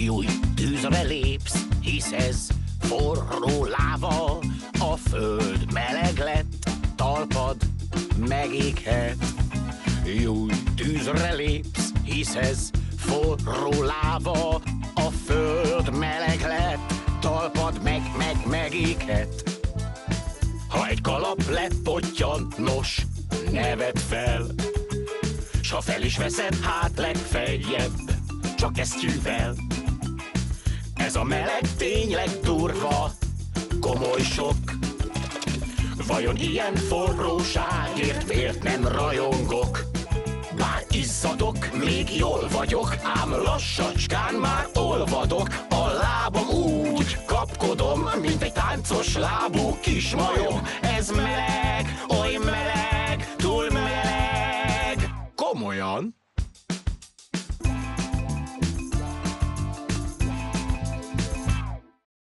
Júj, tűzre lépsz, hisz ez forró láva, a föld meleg lett, talpad megéghet. Júj, tűzre lépsz, hisz ez forró láva, a föld meleg lett, talpad megéghet. Ha egy kalap lepottyan, nos, neved fel, s ha fel is veszed, hát legfeljebb csak kesztyűvel. Ez a meleg tényleg durva, komoly sok. Vajon ilyen forróságért miért nem rajongok? Bár izzadok, még jól vagyok, ám lassacskán már olvadok. A lábam úgy kapkodom, mint egy táncos lábú kismajom.